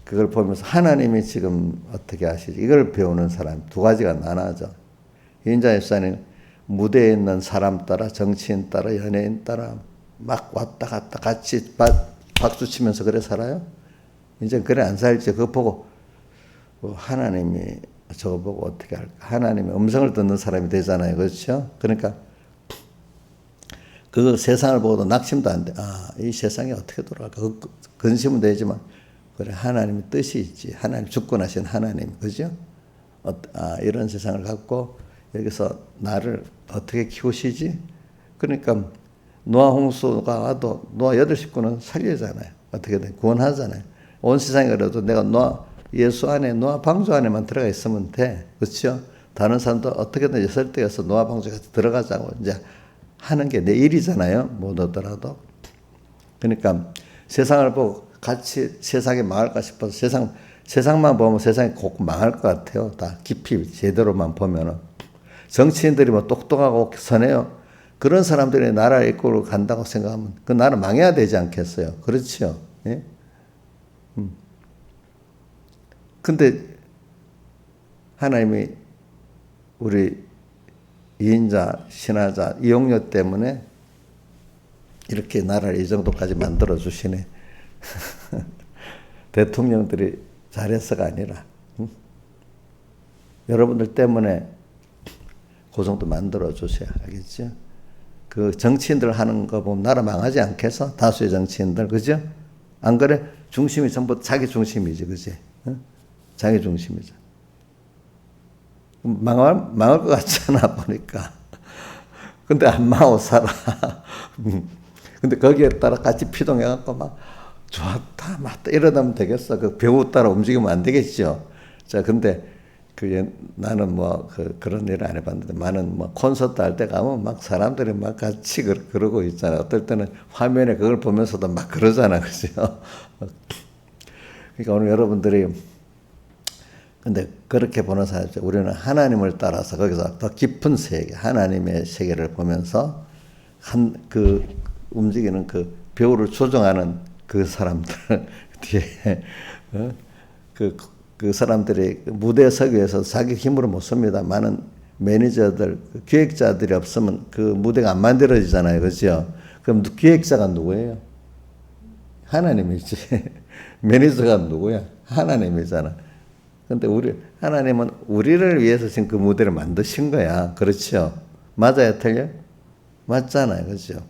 그걸 보면서 하나님이 지금 어떻게 하시지? 이걸 배우는 사람 두 가지가 나눠져. 인자 예수님 무대에 있는 사람 따라 정치인 따라 연예인 따라 막 왔다 갔다 같이 박수 치면서 그래 살아요? 이제 그래 안 살지. 그거 보고 하나님이 저거 보고 어떻게 할까? 하나님의 음성을 듣는 사람이 되잖아요. 그렇죠? 그러니까 그 세상을 보고도 낙심도 안 돼. 이 세상이 어떻게 돌아갈까? 근심은 되지만 그래 하나님의 뜻이 있지. 하나님 주권하신 하나님. 그죠? 이런 세상을 갖고 여기서 나를 어떻게 키우시지? 그러니까 노아 홍수가 와도 노아 8 식구는 살리잖아요. 어떻게든 구원하잖아요. 온 세상에 그래도 내가 예수 안에 노아 방주 안에만 들어가 있으면 돼. 그렇죠? 다른 사람도 어떻게든 설득해서 노아 방주에 들어가자고 이제 하는 게 내 일이잖아요. 못 오더라도. 그러니까 세상을 보고 같이 세상이 망할까 싶어서 세상만 보면 세상이 꼭 망할 것 같아요. 다 깊이 제대로만 보면은. 정치인들이 뭐 똑똑하고 선해요. 그런 사람들이 나라를 이끌고 간다고 생각하면 그 나라 망해야 되지 않겠어요? 그렇죠? 예? 근데 하나님이 우리 이인자, 신하자, 이용료 때문에 이렇게 나라를 이 정도까지 만들어 주시네. 대통령들이 잘해서가 아니라 여러분들 때문에 그 정도 만들어 주셔야 알겠죠? 그 정치인들 하는 거 보면 나라 망하지 않겠어? 다수의 정치인들, 그죠? 안 그래? 중심이 전부 자기 중심이지, 그지? 응? 자기 중심이죠. 망할 것 같잖아, 보니까. 근데 안 망하고 살아. 근데 거기에 따라 같이 피동해갖고 막 좋다, 맞다, 이러다면 되겠어. 그 배우 따라 움직이면 안 되겠죠. 자, 근데 나는 뭐 그런 일을 안 해봤는데 많은 뭐 콘서트 할 때 가면 막 사람들이 막 같이 그러고 있잖아. 어떨 때는 화면에 그걸 보면서도 막 그러잖아, 그죠? 그러니까 오늘 여러분들이 근데 그렇게 보는 사람이 우리는 하나님을 따라서 거기서 더 깊은 세계, 하나님의 세계를 보면서 그 움직이는 그 배우를 조종하는 그 사람들 뒤에 그 사람들이 무대에 서기 위해서 자기 힘으로 못 섭니다. 많은 매니저들, 기획자들이 없으면 그 무대가 안 만들어지잖아요. 그죠? 그럼 기획자가 누구예요? 하나님이지. 매니저가 누구야? 하나님이잖아. 근데 하나님은 우리를 위해서 지금 그 무대를 만드신 거야. 그렇죠? 맞아요? 틀려요? 맞잖아요. 그죠?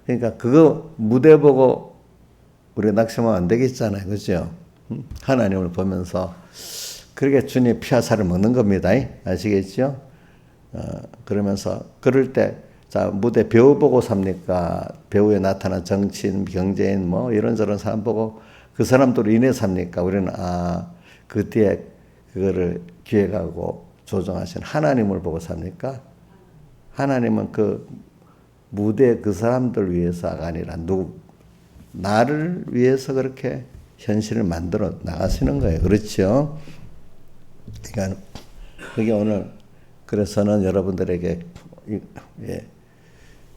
그러니까 그거 무대 보고 우리가 낙심하면 안 되겠잖아요. 그죠? 하나님을 보면서 그렇게 주님 피와 살을 먹는 겁니다. 아시겠죠? 그러면서 그럴 때 자, 무대 배우 보고 삽니까? 배우에 나타난 정치인, 경제인 뭐 이런저런 사람 보고 그 사람들로 인해 삽니까? 우리는 그 뒤에 그거를 기획하고 조정하신 하나님을 보고 삽니까? 하나님은 그 무대 그 사람들 위해서가 아니라 나를 위해서 그렇게 현실을 만들어 나가시는 거예요. 그렇죠? 그러니까 그게 오늘 그래서는 여러분들에게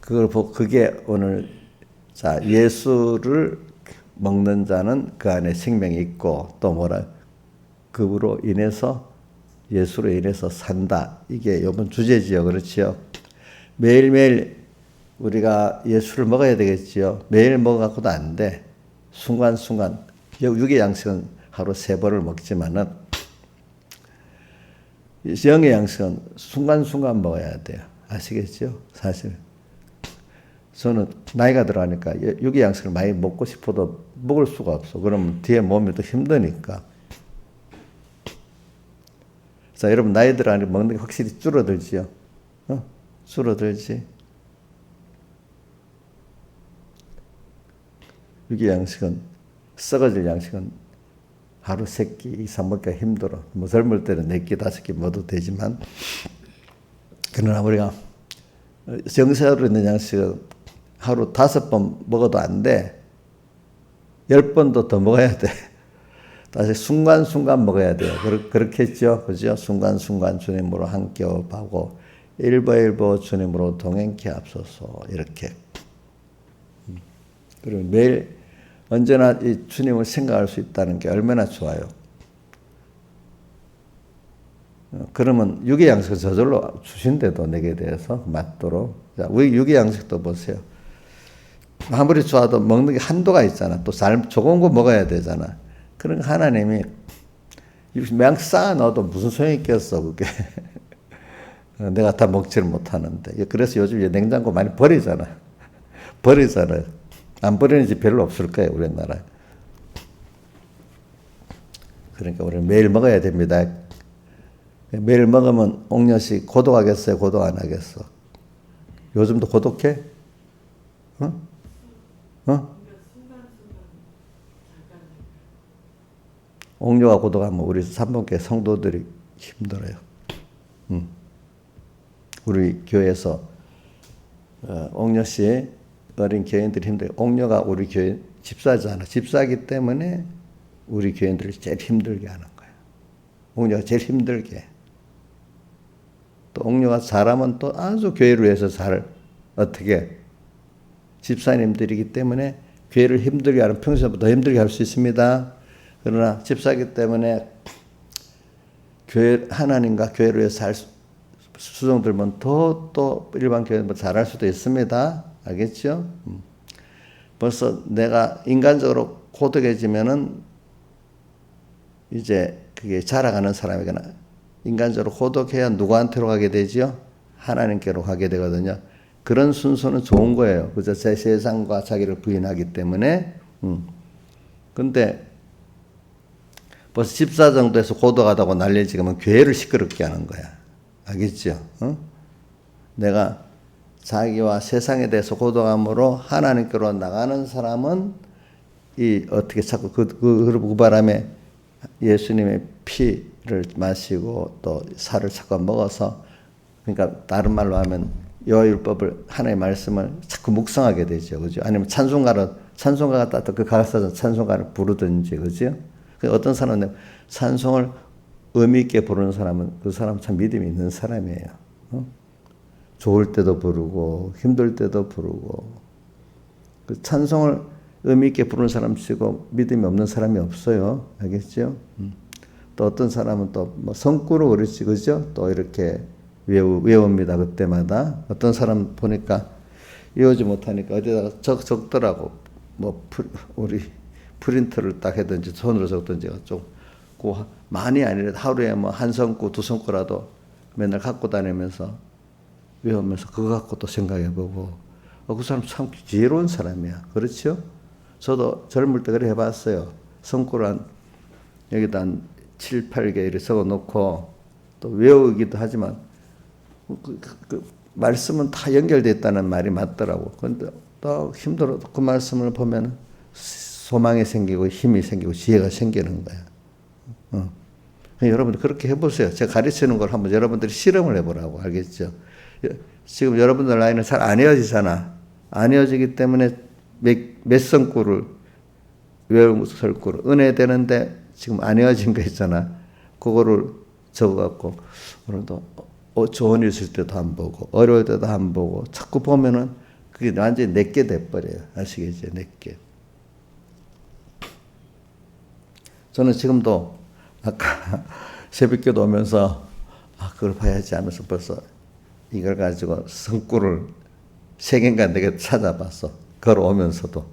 그게 오늘 자 예수를 먹는 자는 그 안에 생명이 있고 또 그로 인해서 예수로 인해서 산다. 이게 이번 주제지요. 그렇지요? 매일매일 우리가 예수를 먹어야 되겠지요. 매일 먹어갖고도 안 돼. 순간순간 육의 양식은 하루 3번을 먹지만은 영의 양식은 순간순간 먹어야 돼요. 아시겠죠? 사실 저는 나이가 들어가니까 육의 양식을 많이 먹고 싶어도 먹을 수가 없어. 그러면 뒤에 몸이 더 힘드니까. 자, 여러분 나이 들어가니까 먹는 게 확실히 줄어들지요. 줄어들지. 육의 양식은 썩어질 양식은 하루 3끼 이상 먹기가 힘들어. 뭐 젊을 때는 4끼, 5끼 먹어도 되지만 그러나 우리가 정세로 있는 양식은 하루 5번 먹어도 안 돼. 10번도 더 먹어야 돼. 다시 순간순간 먹어야 돼요. 그렇겠죠? 그죠? 순간순간 주님으로 함께 하고 일보일보 주님으로 동행케 앞서서 이렇게. 그리고 매일 언제나 이 주님을 생각할 수 있다는 게 얼마나 좋아요. 그러면 육의 양식을 저절로 주신대도 내게 대해서 맞도록. 자, 우리 육의 양식도 보세요. 아무리 좋아도 먹는 게 한도가 있잖아. 또 좋은 거 먹어야 되잖아. 그러니까 하나님이 막 쌓아 넣어도 무슨 소용이 있겠어, 그게. 내가 다 먹지를 못하는데. 그래서 요즘 냉장고 많이 버리잖아. 버리잖아요. 안 버리는 집 별로 없을 거예요, 우리나라에. 그러니까 우리는 매일 먹어야 됩니다. 매일 먹으면 옥녀씨 고독하겠어요? 고독 안 하겠어? 요즘도 고독해? 옥녀가 고독하면 우리 삼봉교회 성도들이 힘들어요. 우리 교회에서 옥녀씨 어린 교인들이 힘들어요. 옥녀가 우리 교회 집사잖아. 집사기 때문에 우리 교인들을 제일 힘들게 하는 거예요. 옥녀가 제일 힘들게. 또 옥녀가 잘하면 또 아주 교회를 위해서 어떻게 집사님들이기 때문에 교회를 힘들게 하는 평소보다 더 힘들게 할 수 있습니다. 그러나 집사기 때문에 하나님과 교회를 위해서 살 수종 들면 또 일반 교회보다 잘할 수도 있습니다. 알겠죠? 벌써 내가 인간적으로 고독해지면은 이제 그게 자라가는 사람에게는 인간적으로 고독해야 누구한테로 가게 되죠? 하나님께로 가게 되거든요. 그런 순서는 좋은 거예요. 그죠? 제 세상과 자기를 부인하기 때문에. 근데 벌써 집사 정도에서 고독하다고 난리를 지으면 교회를 시끄럽게 하는 거야. 알겠죠? 내가 자기와 세상에 대해서 고독함으로 하나님께로 나가는 사람은 어떻게 자꾸 그 바람에 예수님의 피를 마시고 또 살을 자꾸 먹어서, 그러니까 다른 말로 하면 여호와율법을, 하나님의 말씀을 자꾸 묵상하게 되죠. 그죠? 아니면 찬송가가 따뜻 그 가사전 찬송가를 부르든지, 그죠? 어떤 사람은 찬송을 의미 있게 부르는 사람은 그 사람 참 믿음이 있는 사람이에요. 좋을 때도 부르고 힘들 때도 부르고. 그 찬송을 의미 있게 부르는 사람 치고 믿음이 없는 사람이 없어요. 알겠죠? 또 어떤 사람은 또 뭐 성구로 그렇지, 그죠? 또 이렇게 외웁니다. 그때마다. 어떤 사람 보니까 외우지 못하니까 어디다가 적더라고. 뭐 우리 프린터를 딱 해든지 손으로 적든지 좀 많이 아니라도 하루에 뭐 한 성구 두 성구라도 맨날 갖고 다니면서 외우면서 그거 갖고 또 생각해보고. 그 사람 참 지혜로운 사람이야. 그렇죠? 저도 젊을 때 그래 해봤어요. 성구를 여기다 한 7, 8개 이렇게 적어놓고 또 외우기도 하지만 그 말씀은 다 연결되어 있다는 말이 맞더라고. 그런데 또 힘들어도 그 말씀을 보면 소망이 생기고 힘이 생기고 지혜가 생기는 거야. 여러분들 그렇게 해보세요. 제가 가르치는 걸 한번 여러분들이 실험을 해보라고. 알겠죠? 지금 여러분들 나이는 잘 안 헤어지잖아. 안 헤어지기 때문에 몇 성구를 외우고 설구를 은혜 되는데 지금 안 헤어진 거 있잖아. 그거를 적어갖고 오늘도 좋은 일 있을 때도 안 보고 어려울 때도 안 보고 자꾸 보면은 그게 완전히 내게 돼버려요. 아시겠죠? 내게. 저는 지금도 아까 새벽기도 오면서 그걸 봐야지 하면서 벌써 이걸 가지고 성구를 3개인가 4개 찾아봤어. 걸어오면서도.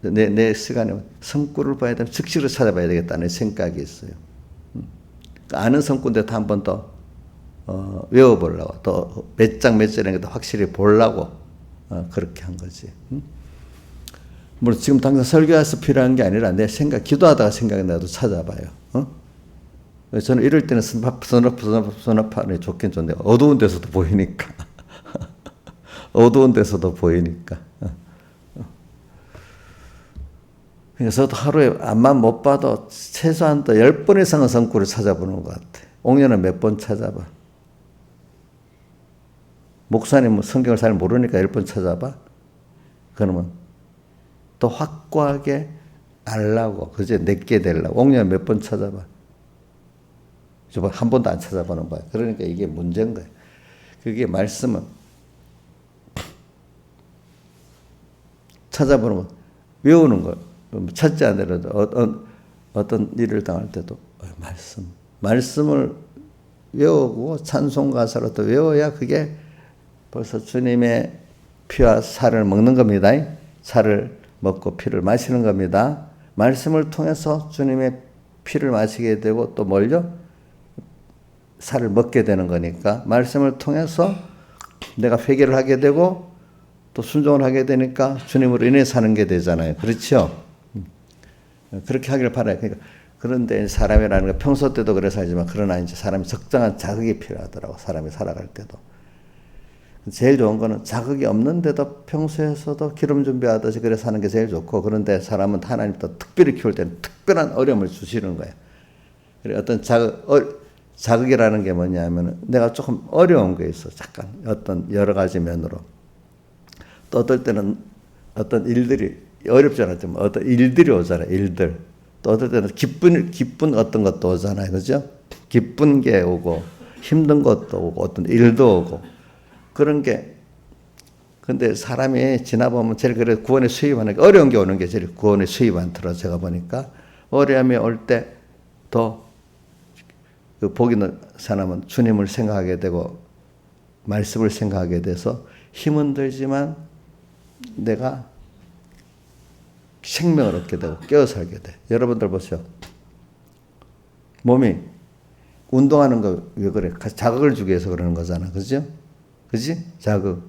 내 시간에 성구를 봐야 되면 즉시로 찾아봐야 되겠다는 생각이 있어요. 아는 성구인데도 한 번 더 외워보려고, 또 몇 장 몇 절인가 더 확실히 보려고 그렇게 한 거지. 물론 지금 당장 설교해서 필요한 게 아니라 내 생각, 기도하다가 생각이 나도 찾아봐요. 저는 이럴 때는 선업하는 좋긴 좋은데 어두운 데서도 보이니까. 어두운 데서도 보이니까. 그래서 하루에 앞만 못 봐도 최소한 또 10번 이상은 성구를 찾아보는 것 같아. 옥년은 몇 번 찾아봐. 목사님은 성경을 잘 모르니까 10번 찾아봐. 그러면 또 확고하게 알라고, 그제 내게 되려고 옥년 몇 번 찾아봐. 저번 한 번도 안 찾아보는 거야. 그러니까 이게 문제인 거야. 그게 말씀은 찾아보는 거, 외우는 거, 찾지 않더라도 어떤 일을 당할 때도 말씀을 외우고 찬송 가사로 또 외워야 그게 벌써 주님의 피와 살을 먹는 겁니다. 살을 먹고 피를 마시는 겁니다. 말씀을 통해서 주님의 피를 마시게 되고 또 뭘요? 살을 먹게 되는 거니까 말씀을 통해서 내가 회개를 하게 되고 또 순종을 하게 되니까 주님으로 인해 사는 게 되잖아요. 그렇죠? 그렇게 하기를 바라요. 그러니까 그런데 사람이라는 거 평소 때도 그래서 하지만 그러나 이제 사람이 적당한 자극이 필요하더라고. 사람이 살아갈 때도. 제일 좋은 거는 자극이 없는데도 평소에서도 기름 준비하듯이 그래 사는 게 제일 좋고, 그런데 사람은 하나님 또 특별히 키울 때는 특별한 어려움을 주시는 거예요. 그래 어떤 자극이라는 게 뭐냐면 내가 조금 어려운 게 있어. 잠깐 어떤 여러 가지 면으로. 또 어떨 때는 어떤 일들이 어렵지 않았지만 어떤 일들이 오잖아요. 일들. 또 어떨 때는 기쁜 어떤 것도 오잖아요. 그죠? 기쁜 게 오고 힘든 것도 오고 어떤 일도 오고 그런 게. 근데 사람이 지나보면 제일 그래 구원에 수입하는 게 어려운 게 오는 게 제일 구원에 수입 않더라. 제가 보니까 어려움이 올 때 더 그 복 있는 사람은 주님을 생각하게 되고 말씀을 생각하게 돼서 힘은 들지만 내가 생명을 얻게 되고 깨어 살게 돼. 여러분들 보세요. 몸이 운동하는 거 왜 그래? 자극을 주기 위해서 그러는 거잖아. 그죠? 그지? 자극.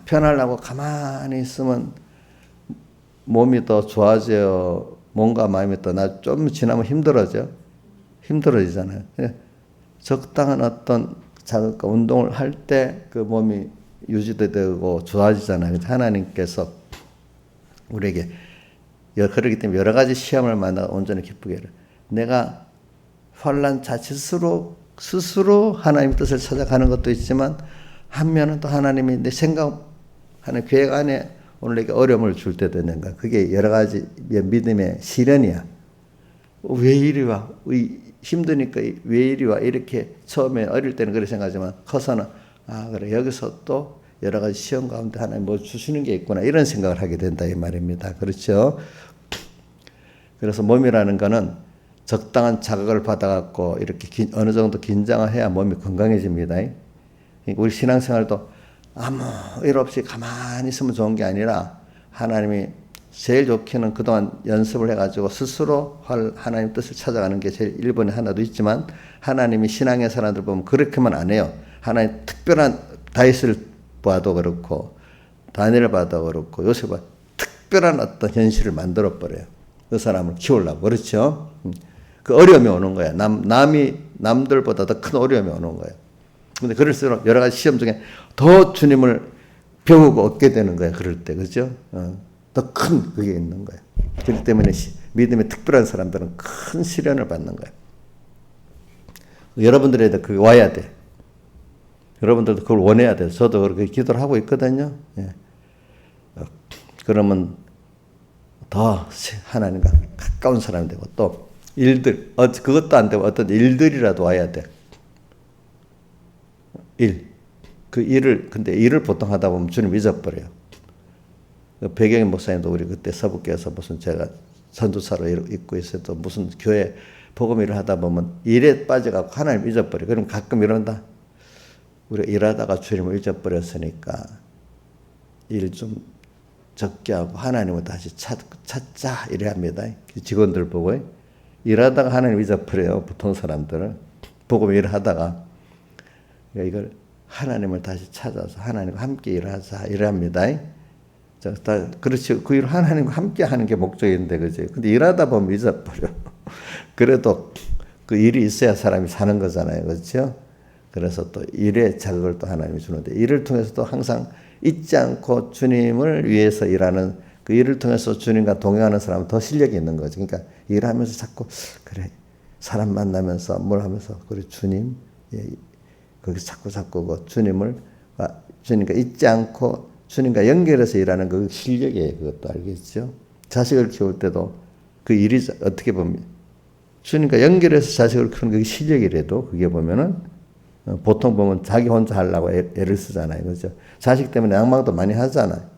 편하려고 가만히 있으면 몸이 더 좋아져요. 몸과 마음이 더 좀 지나면 힘들어지잖아요. 적당한 어떤 자극과 운동을 할 때 그 몸이 유지되고 좋아지잖아요. 하나님께서 우리에게 그렇기 때문에 여러 가지 시험을 만나 온전히 기쁘게 해라. 내가 환난 자칫으로 스스로 하나님의 뜻을 찾아가는 것도 있지만 한면은 또 하나님이 내 생각하는 계획 안에 오늘 내게 어려움을 줄 때도 있는 거야. 그게 여러 가지 믿음의 시련이야. 왜 이리 와? 힘드니까 왜 이리 와? 이렇게 처음에 어릴 때는 그렇게 생각하지만 커서는 그래 여기서 또 여러 가지 시험 가운데 하나님 뭐 주시는 게 있구나 이런 생각을 하게 된다 이 말입니다. 그렇죠? 그래서 몸이라는 거는 적당한 자극을 받아갖고 이렇게 어느 정도 긴장을 해야 몸이 건강해집니다. 우리 신앙생활도 아무 일 없이 가만히 있으면 좋은 게 아니라 하나님이 제일 좋게는 그동안 연습을 해가지고 스스로 하나님 뜻을 찾아가는 게 제일 1번에 하나도 있지만 하나님이 신앙의 사람들 보면 그렇게만 안 해요. 하나님 특별한 다윗을 봐도 그렇고 다니엘을 봐도 그렇고 요셉은 특별한 어떤 현실을 만들어버려요. 그 사람을 키우려고. 그렇죠? 그 어려움이 오는 거야. 남들보다 더 큰 어려움이 오는 거예요. 근데 그럴수록 여러 가지 시험 중에 더 주님을 배우고 얻게 되는 거예요. 그럴 때. 그죠? 더 큰 그게 있는 거예요. 그렇기 때문에 믿음의 특별한 사람들은 큰 시련을 받는 거예요. 여러분들에도 그게 와야 돼. 여러분들도 그걸 원해야 돼. 저도 그렇게 기도를 하고 있거든요. 예. 그러면 더 하나님과 가까운 사람이 되고 또 일들, 그것도 안 되고 어떤 일들이라도 와야 돼. 근데 일을 보통 하다 보면 주님 잊어버려요. 배경의 목사님도 우리 그때 서북교에서 무슨 제가 선두사로 있고 있어도 무슨 교회 복음 일을 하다 보면 일에 빠져가고 하나님 잊어버려. 그럼 가끔 이런다. 우리가 일하다가 주님을 잊어버렸으니까 일 좀 적게 하고 하나님을 다시 찾자 이래 합니다. 직원들 보고 일하다가 하나님 잊어버려요. 보통 사람들은 복음 일을 하다가 이걸 하나님을 다시 찾아서 하나님과 함께 일하자 이랍니다. 그렇지. 그 일을 하나님과 함께 하는 게 목적인데, 그지? 근데 일하다 보면 잊어버려. 그래도 그 일이 있어야 사람이 사는 거잖아요. 그렇죠? 그래서 또 일의 자극을 또 하나님이 주는데, 일을 통해서도 항상 잊지 않고 주님을 위해서 일하는 그 일을 통해서 주님과 동행하는 사람은 더 실력이 있는 거죠. 그러니까 일하면서 자꾸, 그래, 사람 만나면서 뭘 하면서, 그래, 주님, 거기서 자꾸 그 주님과 잊지 않고 주님과 연결해서 일하는 그 실력이에요. 그것도 알겠죠? 자식을 키울 때도 그 일이 어떻게 보면 주님과 연결해서 자식을 키우는 그 실력이라도 그게 보면은 보통 보면 자기 혼자 하려고 애를 쓰잖아요. 그렇죠? 자식 때문에 낭망도 많이 하잖아요.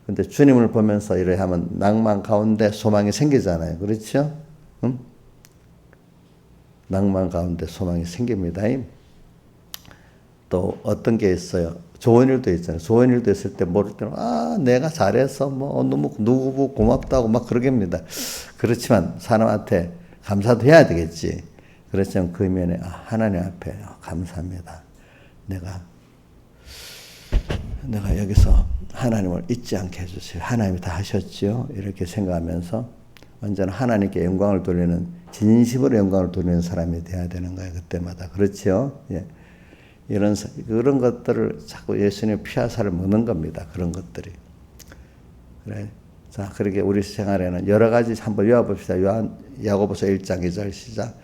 근데 주님을 보면서 이래 하면 낭만 가운데 소망이 생기잖아요. 그렇죠? 응? 낭만 가운데 소망이 생깁니다. 또 어떤 게 있어요. 좋은 일도 있잖아요. 좋은 일도 있을 때 모를 때는 내가 잘해서 뭐 너무 누구 고맙다고 막 그러겠습니다. 그렇지만 사람한테 감사도 해야 되겠지. 그렇지만 그 면에 하나님 앞에 감사합니다. 내가 여기서 하나님을 잊지 않게 해주세요. 하나님이 다 하셨죠. 이렇게 생각하면서 언제나 하나님께 영광을 돌리는 진심으로 영광을 돌리는 사람이 돼야 되는 거예요. 그때마다. 그렇죠. 예. 그런 것들을 자꾸 예수님의 피하살을 먹는 겁니다. 그런 것들이. 그래. 자, 그렇게 우리 생활에는 여러 가지 한번 외워봅시다. 야고보서 1장 2절 시작.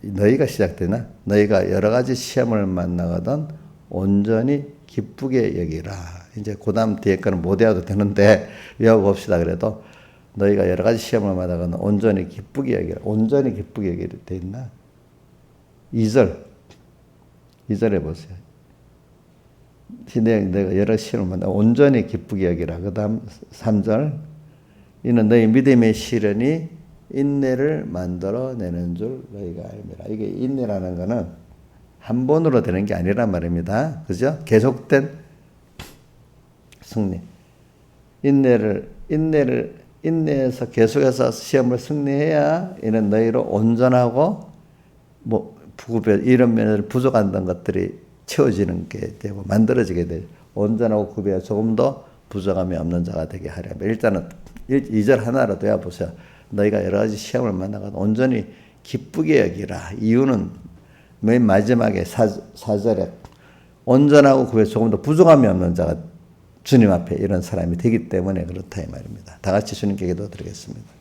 너희가 시작되나? 너희가 여러 가지 시험을 만나거든 온전히 기쁘게 여기라. 이제 그 다음 뒤에 거는 못 외워도 되는데 외워봅시다. 그래도 너희가 여러 가지 시험을 만나거든 온전히 기쁘게 여기라. 온전히 기쁘게 여기라 돼 있나? 2절 해보세요. 내가 여러 시험을 만나 온전히 기쁘게 여기라. 그 다음 3절 이는 너희 믿음의 시련이 인내를 만들어내는 줄 너희가 알미라. 이게 인내라는 거는 한 번으로 되는 게 아니란 말입니다. 그죠? 계속된 승리. 인내해서 계속해서 시험을 승리해야 이는 너희로 온전하고 이런 면에서 부족한 것들이 채워지는 게 되고 만들어지게 되죠. 온전하고 구비하여 조금 더 부족함이 없는 자가 되게 하려. 일단은 2절 하나라도 해보세요. 너희가 여러 가지 시험을 만나가도 온전히 기쁘게 여기라. 이유는 맨 마지막에 4절에 온전하고 구비하여 조금 더 부족함이 없는 자가 주님 앞에 이런 사람이 되기 때문에 그렇다 이 말입니다. 다 같이 주님께 기도드리겠습니다.